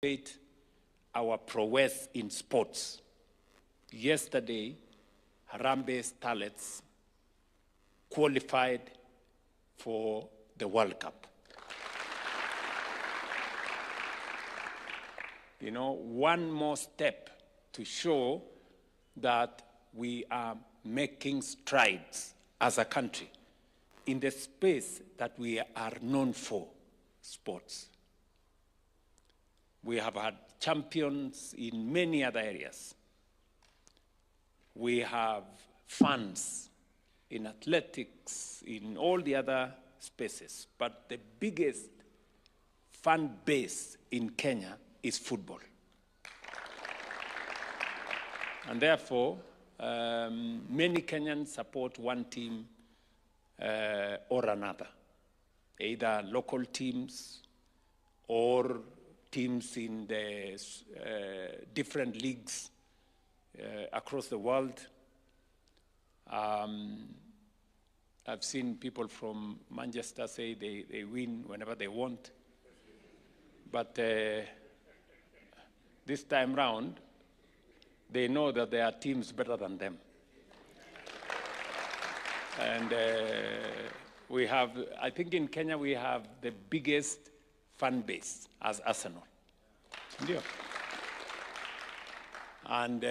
celebrate our prowess in sports. Yesterday, Harambee Starlets qualified for the World Cup. You know, one more step to show that we are making strides as a country in the space that we are known for, sports. We have had champions in many other areas. We have funds in athletics, in all the other spaces. But the biggest fan base in Kenya is football. And therefore, many Kenyans support one team or another, either local teams or teams in the different leagues across the world. I've seen people from Manchester say they win whenever they want. But this time round, they know that there are teams better than them. And we have, I think in Kenya, we have the biggest fan base as Arsenal. Yeah. And,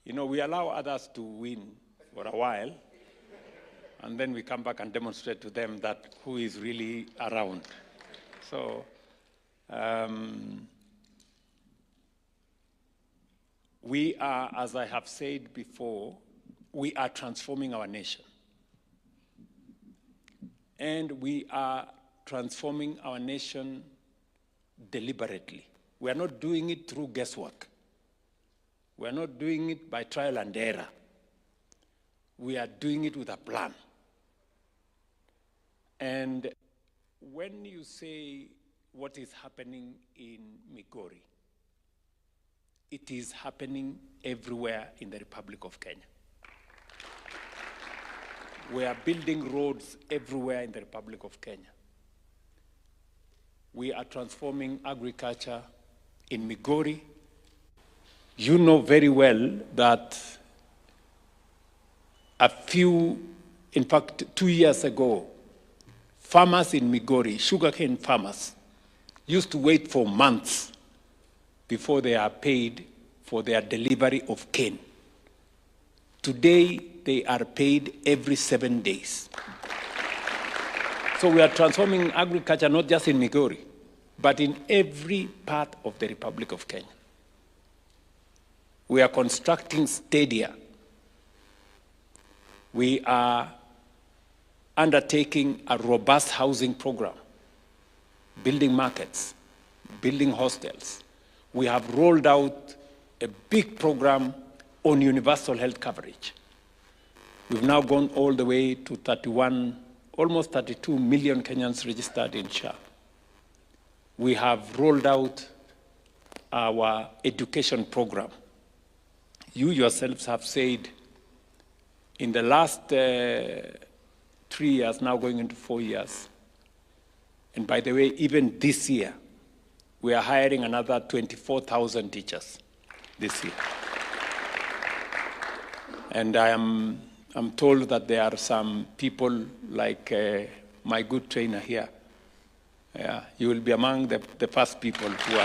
you know, we allow others to win for a while, and then we come back and demonstrate to them that who is really around. So, we are, as I have said before, we are transforming our nation. And we are transforming our nation deliberately. We are not doing it through guesswork. We are not doing it by trial and error. We are doing it with a plan. And when you say what is happening in Migori, it is happening everywhere in the Republic of Kenya. We are building roads everywhere in the Republic of Kenya. We are transforming agriculture in Migori. You know very well that in fact, 2 years ago, farmers in Migori, sugarcane farmers, used to wait for months before they are paid for their delivery of cane. Today, they are paid every 7 days. So we are transforming agriculture not just in Migori, but in every part of the Republic of Kenya. We are constructing stadia. We are undertaking a robust housing program, building markets, building hostels. We have rolled out a big program on universal health coverage. We've now gone all the way to 31, almost 32 million Kenyans registered in SHA. We have rolled out our education program. You yourselves have said in the last 3 years, now going into 4 years, and by the way, even this year, we are hiring another 24,000 teachers this year. And I'm told that there are some people like my good trainer here. Yeah, you will be among the first people who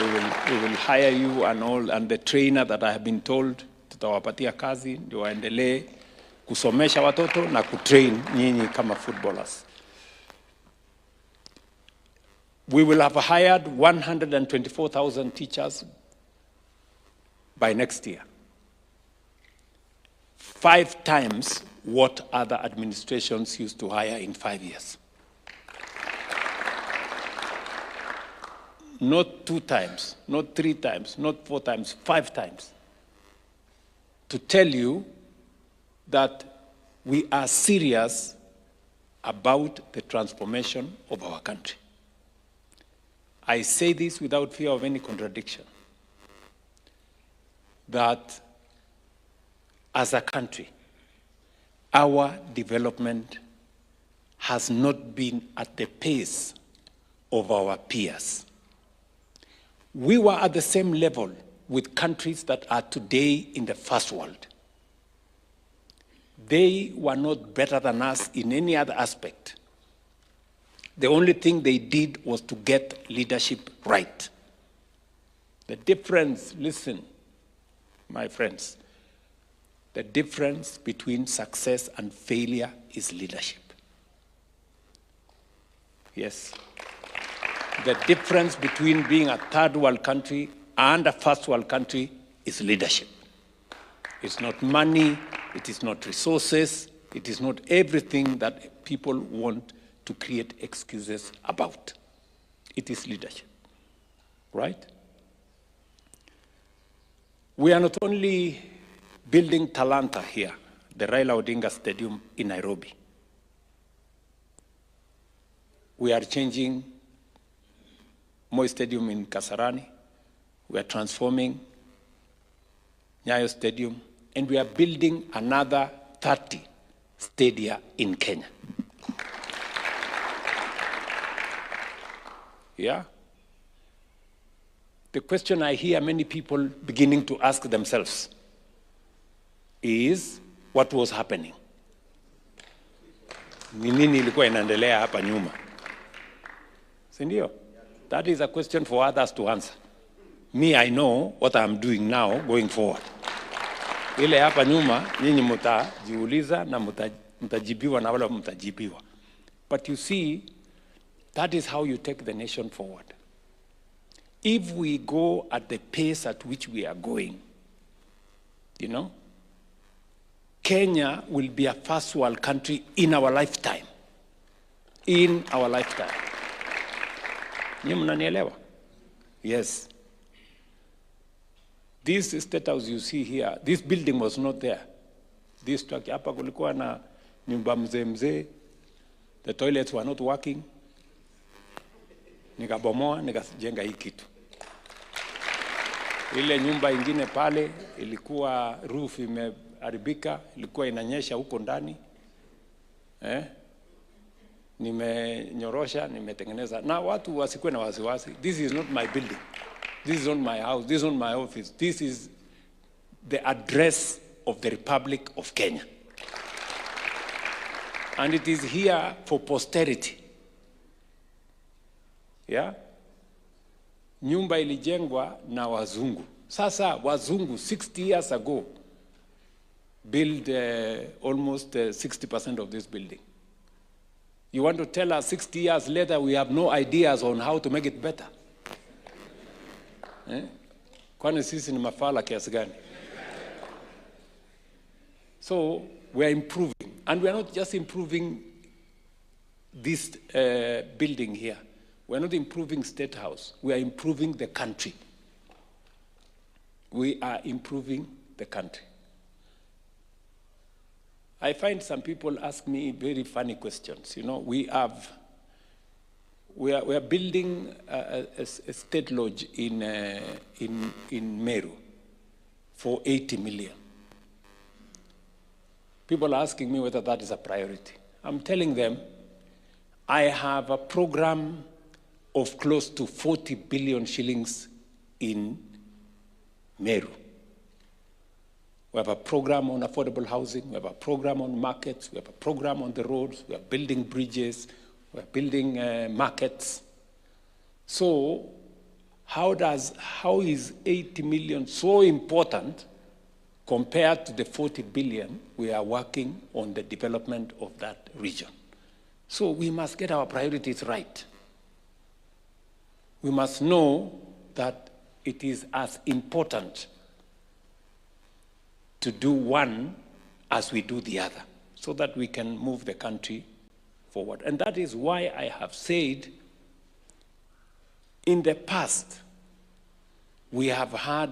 we will hire you and all, and the trainer that I have been told, tutawapatia kazi, ndio waendelee kusomesha watoto na kutrain nyinyi kama footballers. We will have hired 124,000 teachers by next year. 5 times what other administrations used to hire in 5 years. Not 2 times, not 3 times, not 4 times, 5 times. To tell you that we are serious about the transformation of our country. I say this without fear of any contradiction, that as a country, our development has not been at the pace of our peers. We were at the same level with countries that are today in the first world. They were not better than us in any other aspect. The only thing they did was to get leadership right. The difference, listen, my friends, the difference between success and failure is leadership. Yes. The difference between being a third world country and a first world country is leadership. It's not money, it is not resources, it is not everything that people want to create excuses about. It is leadership, right? We are not only building Talanta here, the Raila Odinga Stadium in Nairobi. We are changing Moi Stadium in Kasarani. We are transforming Nyayo Stadium, and we are building another 30 stadia in Kenya. Yeah? The question I hear many people beginning to ask themselves is, what was happening? Ni nini ilikuwa inaendelea hapa nyuma? Si ndio? That is a question for others to answer. Me, I know what I'm doing now going forward. Ile hapa nyuma, nyinyi mtajiuliza na mtajibiwa na wala mtajibiwa. But you see, that is how you take the nation forward. If we go at the pace at which we are going, you know, Kenya will be a first world country in our lifetime. In our lifetime. Nyinyi mnanielewa? Yes. This state house you see here, this building was not there. This structure, hapa kulikuwa na nyumba mzee, the toilets were not working. Nikabomoa, nikajenga hii kitu. Ile nyumba ingine pale, ilikuwa roof imeharibika, ilikuwa inanyesha huko ndani. Nimenyorosha, nimetengeneza. Na watu wasikuwe na wasiwasi. This is not my building. This is not my house. This is not my office. This is the address of the Republic of Kenya. And it is here for posterity. Yeah? Nyumba ilijengwa na wazungu. Sasa wazungu 60 years ago built almost 60% of this building. You want to tell us 60 years later we have no ideas on how to make it better? Kwani sisi ni mafala kiasi gani? So we are improving, and we are not just improving this building here. We are not improving State House. We are improving the country. We are improving the country. I find some people ask me very funny questions. You know, we are building a state lodge in Meru for 80 million. People are asking me whether that is a priority. I'm telling them, I have a program of close to 40 billion shillings in Meru. We have a program on affordable housing, we have a program on markets, we have a program on the roads, we are building bridges, we are building markets. So how is 80 million so important compared to the 40 billion we are working on the development of that region? So we must get our priorities right. We must know that it is as important to do one as we do the other, so that we can move the country forward. And that is why I have said, in the past, we have had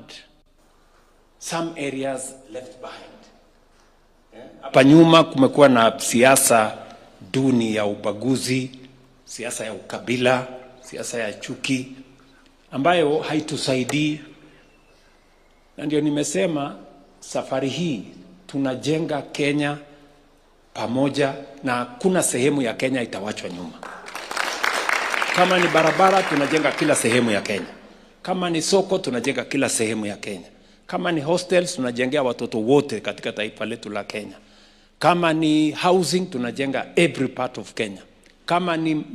some areas left behind. Hapa nyuma kumekuwa na siasa duni ya ubaguzi, siasa ya ukabila, siasa ya chuki, ambayo haitusaidii. Na ndio nimesema, safari hii tunajenga Kenya pamoja, na kuna sehemu ya Kenya itawachwa nyuma. Kama ni barabara, tunajenga kila sehemu ya Kenya. Kama ni soko, tunajenga kila sehemu ya Kenya. Kama ni hostels, tunajengea watoto wote katika taifa letu la Kenya. Kama ni housing, tunajenga every part of Kenya. Kama ni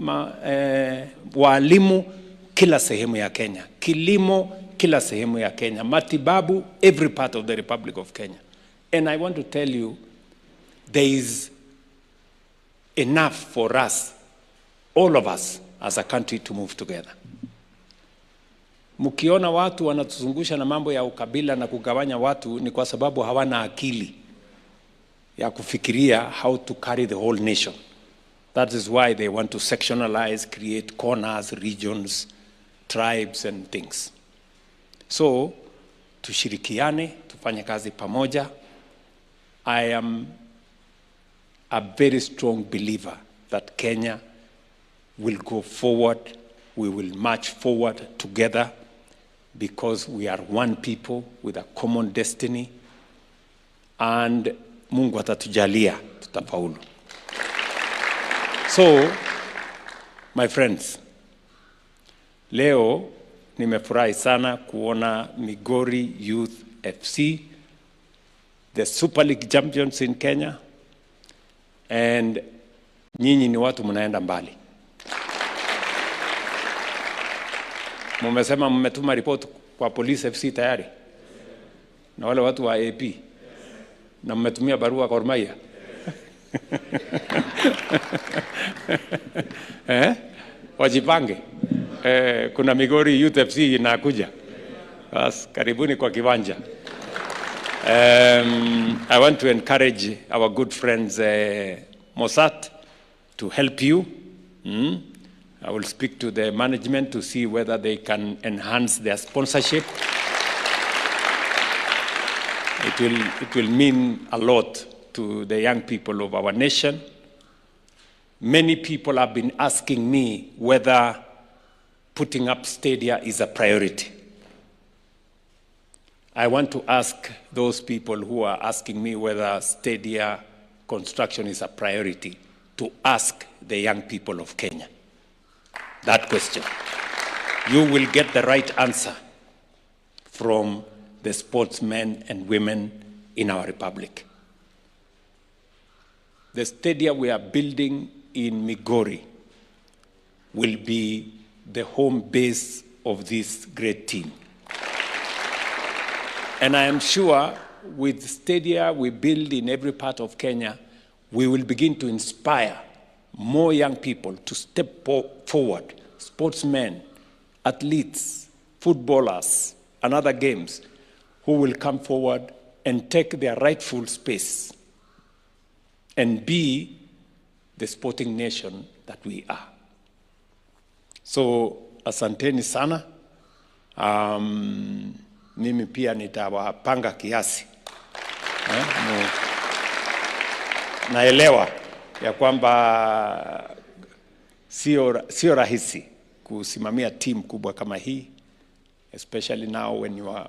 walimu, kila sehemu ya Kenya. Kilimo, kila sehemu ya Kenya. Matibabu, every part of the Republic of Kenya. And I want to tell you, there is enough for us, all of us, as a country to move together. Mkiona watu wanatuzungusha na mambo ya ukabila na kugawanya watu, ni kwa sababu hawana akili ya kufikiria how to carry the whole nation. That is why they want to sectionalize, create corners, regions, tribes and things. So, tushirikiane, tufanye kazi pamoja. I am a very strong believer that Kenya will go forward. We will march forward together because we are one people with a common destiny. And Mungu atatujalia, tutafaulu. So, my friends, leo nimefurahi sana kuona Migori Youth FC, the Super League champions in Kenya, and nyinyi ni watu mnaenda mbali. Mumesema mmetuma report kwa Police FC tayari? Na wale watu wa AP? Na mmetumia barua kwa Ormaia? Wajipange. Kuna Migori Youth FC inakuja. Bas, karibuni kwa kiwanja. I want to encourage our good friends Mossad to help you. I will speak to the management to see whether they can enhance their sponsorship. It will mean a lot to the young people of our nation. Many people have been asking me whether putting up stadia is a priority. I want to ask those people who are asking me whether stadia construction is a priority to ask the young people of Kenya that question. You will get the right answer from the sportsmen and women in our republic. The stadium we are building in Migori will be the home base of this great team. And I am sure with stadia we build in every part of Kenya, we will begin to inspire more young people to step forward, sportsmen, athletes, footballers, and other games, who will come forward and take their rightful space and be the sporting nation that we are. So, asanteni sana. Mimi pia nitawapanga kiasi. Naelewa ya kwamba sio rahisi kusimamia team kubwa kama hii, especially now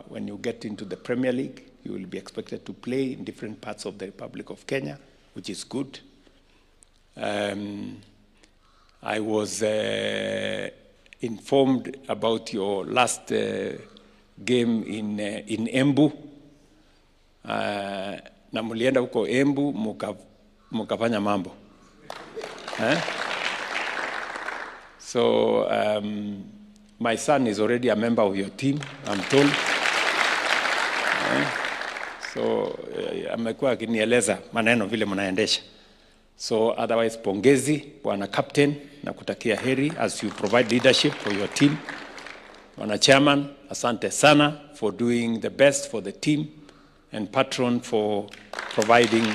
when you get into the Premier League, you will be expected to play in different parts of the Republic of Kenya, which is good. I was informed about your last game in Embu. Na mulienda huko Embu mukafanya mambo. So my son is already a member of your team, I'm told. So amekuwa akinieleza maneno vile mnaendesha. So otherwise pongezi bwana captain na kutakia heri as you provide leadership for your team. Bwana chairman, asante sana for doing the best for the team, and patron for providing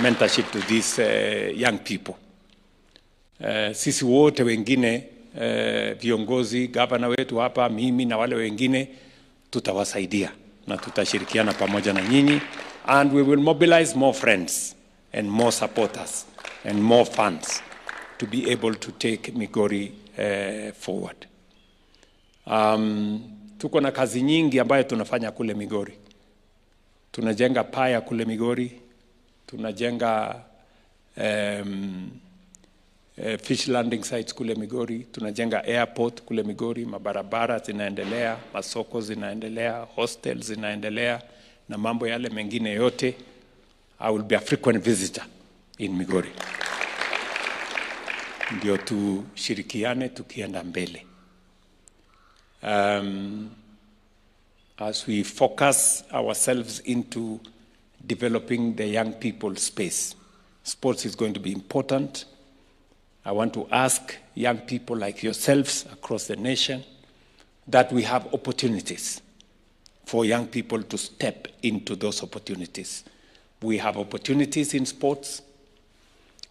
mentorship to these young people. Sisi wote wengine viongozi, gavana wetu hapa, mimi na wale wengine tutawasaidia na tutashirikiana pamoja na nyinyi, and we will mobilize more friends and more supporters and more funds to be able to take Migori forward. Tuko na kazi nyingi ambayo tunafanya kule Migori. Tunajenga paya kule Migori, tunajenga fish landing sites kule Migori, tunajenga airport kule Migori, mabarabara zinaendelea, masoko zinaendelea, hostels zinaendelea, na mambo yale mengine yote. I will be a frequent visitor in Migori. Ndio tushirikiane tukienda mbele. As we focus ourselves into developing the young people space, sports is going to be important. I want to ask young people like yourselves across the nation that we have opportunities for young people to step into those opportunities. We have opportunities in sports.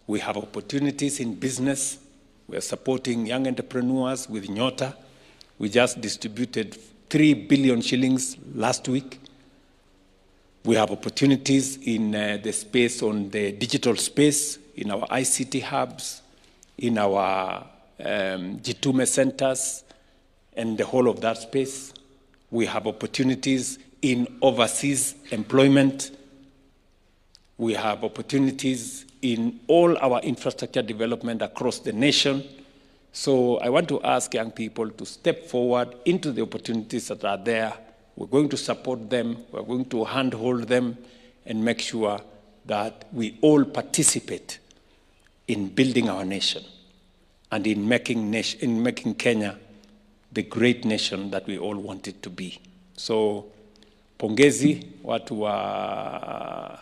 We have opportunities in business. We are supporting young entrepreneurs with Nyota. We just distributed 3 billion shillings last week. We have opportunities in the space on the digital space, in our ICT hubs, in our Jitume centers, and the whole of that space. We have opportunities in overseas employment. We have opportunities in all our infrastructure development across the nation. So I want to ask young people to step forward into the opportunities that are there. We're going to support them. We're going to handhold them and make sure that we all participate in building our nation and in making Kenya the great nation that we all want it to be. So, pongezi watu wa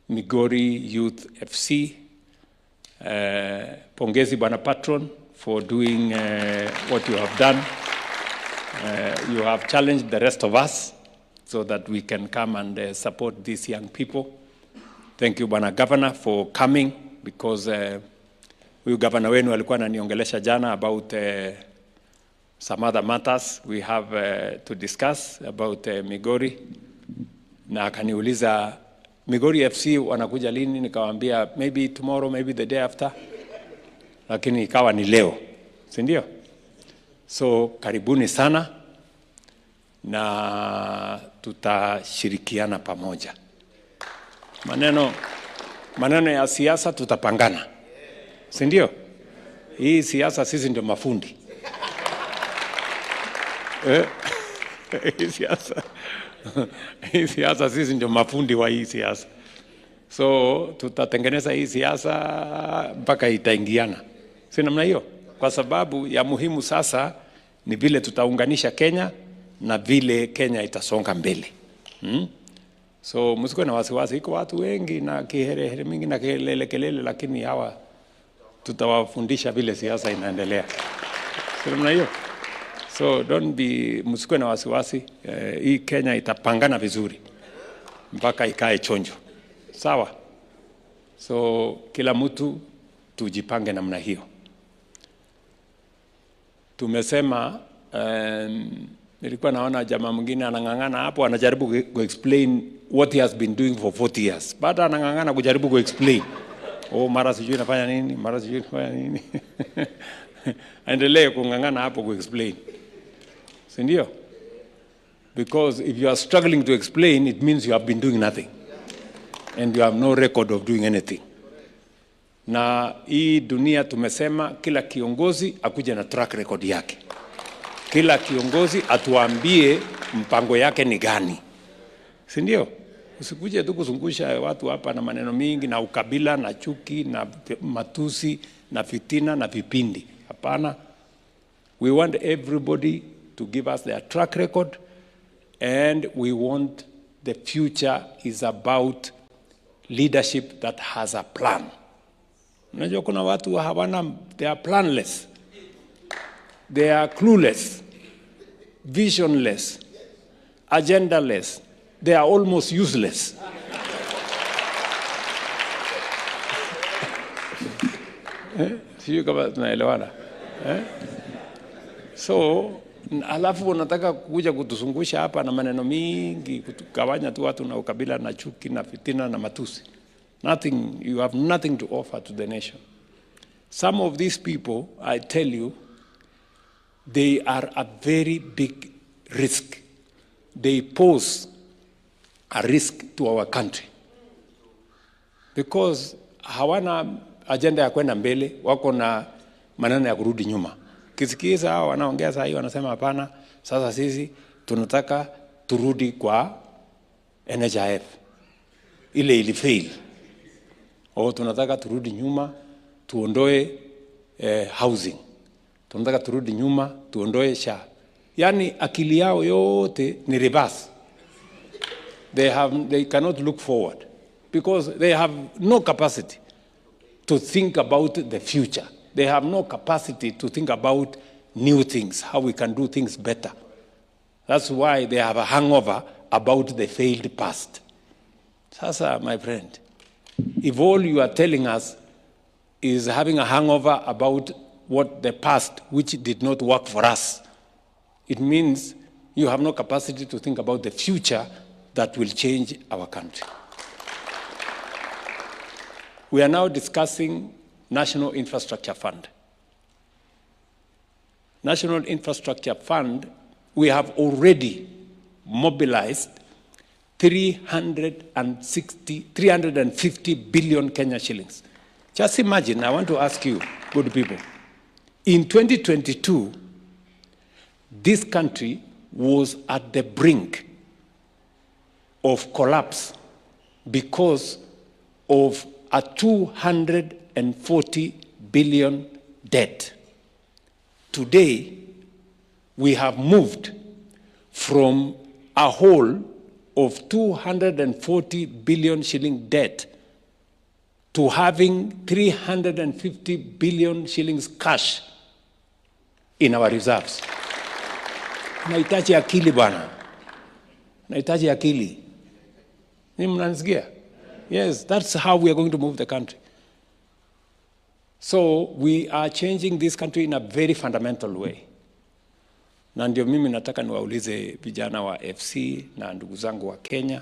Migori Youth FC. Pongezi Bwana Patron for doing what you have done. You have challenged the rest of us so that we can come and support these young people. Thank you Bwana Governor for coming, because huyu governor wenu alikuwa ananiongelesha jana about some other matters we have to discuss about Migori, na akaniuliza Migori FC wanakuja lini, nikawaambia maybe tomorrow, maybe the day after, lakini ikawa ni leo, si ndio? So karibuni sana na tutashirikiana pamoja. Maneno ya siasa tutapangana, si ndio? Hii siasa sisi ndio mafundi. Hii siasa sisi ndio mafundi wa hii siasa. So tutatengeneza hii siasa mpaka itaingiana. Si namna hiyo? Kwa sababu ya muhimu sasa ni vile tutaunganisha Kenya na vile Kenya itasonga mbele. So msikuwe na wasiwasi, iko watu wengi na kiherehere mingi na kelele, lakini hawa tutawafundisha vile siasa inaendelea. Si namna hiyo? So msikuwe na wasiwasi, hii Kenya itapangana vizuri mpaka ikae chonjo. Sawa? So kila mtu tujipange namna hiyo. Tumesema nilikuwa naona jamaa mwingine anangangana hapo, anajaribu explain what he has been doing for 40 years. Baada anangangana kujaribu explain. Mara sijui nafanya nini, mara sijui nafanya nini. Endelee kungangana hapo explain. Si ndio? Because if you are struggling to explain, it means you have been doing nothing. And you have no record of doing anything. Na hii dunia tumesema kila kiongozi akuje na track record yake. Kila kiongozi atuambie mpango yake ni gani. Si ndio? Usikuje tu kuzungusha watu hapa na maneno mingi na ukabila na chuki na matusi na fitina na vipindi. Hapana. We want everybody to give us their track record, and we want the future is about leadership that has a plan. Unajua kuna watu hawana, they are planless. They are clueless, visionless, agendaless. They are almost useless. Sio kama tunaelewana. So alafu unataka kuja kutuzungusha hapa na maneno mingi, kutugawanya tu watu na ukabila na chuki na fitina na matusi. Nothing, you have nothing to offer to the nation. Some of these people, I tell you, they are a very big risk. They pose a risk to our country. Because hawana agenda ya kwenda mbele, wako na maneno ya kurudi nyuma. Kisikiza hao wanaongea saa hii wanasema hapana, sasa sisi tunataka turudi kwa NHIF. Ile ilifail. Tunataka turudi nyuma, tuondoe housing. Tunataka turudi nyuma, tuondoe SHA. Yani akili yao yote ni reverse. They cannot look forward because they have no capacity to think about the future. They have no capacity to think about new things, how we can do things better. That's why they have a hangover about the failed past. Sasa, my friend, if all you are telling us is having a hangover about what the past, which did not work for us, it means you have no capacity to think about the future that will change our country. We are now discussing National Infrastructure Fund. National Infrastructure Fund, we have already mobilized 350 billion Kenya shillings. Just imagine, I want to ask you, good people, in 2022, this country was at the brink of collapse because of a 240 billion debt. Today, we have moved from a hole of 240 billion shilling debt to having 350 billion shillings cash in our reserves. Nahitaji akili bwana. Nahitaji akili. Ni mnanisikia? Yes, that's how we are going to move the country. So we are changing this country in a very fundamental way. Na ndio mimi nataka niwaulize vijana wa FC na ndugu zangu wa Kenya,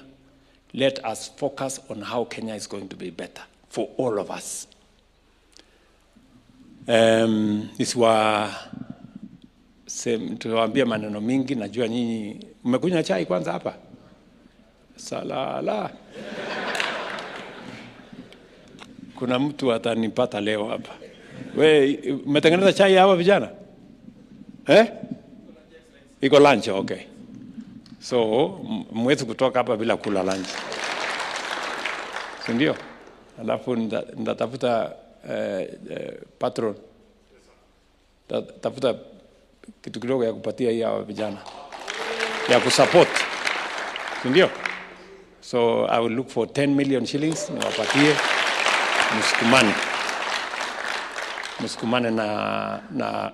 let us focus on how Kenya is going to be better for all of us. Tuwaambia maneno mingi, najua nyinyi mmekunywa chai kwanza hapa. Salala. Kuna mtu atanipata leo hapa. We, umetengeneza chai hapa vijana? Iko lunch, okay. So, mwezi kutoka hapa bila kula lunch. Si ndio? Alafu ndatafuta patron. Tafuta kitu kidogo ya kupatia hii hawa vijana. Ya kusupport. Si ndio? So, I will look for 10 million shillings niwapatie. Msukumane na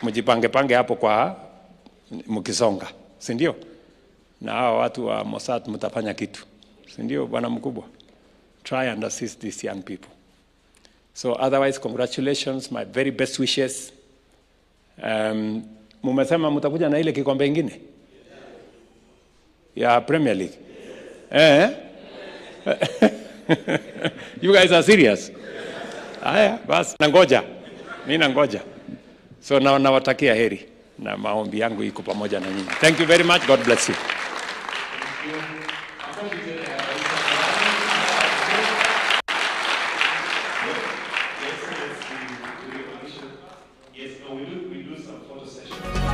mjipange hapo kwa mkisonga, si ndio? Na hao watu wa Mossad mtafanya kitu, si ndio bwana mkubwa? Try and assist these young people. So otherwise, congratulations, my very best wishes. Mumesema mtakuja na ile kikombe ingine ya Premier League. You guys are serious? Haya, basi nangoja. Mimi nangoja. So nawatakia heri na maombi yangu iko pamoja na nyinyi. Thank you very much. God bless you. Yes, we do some photo sessions.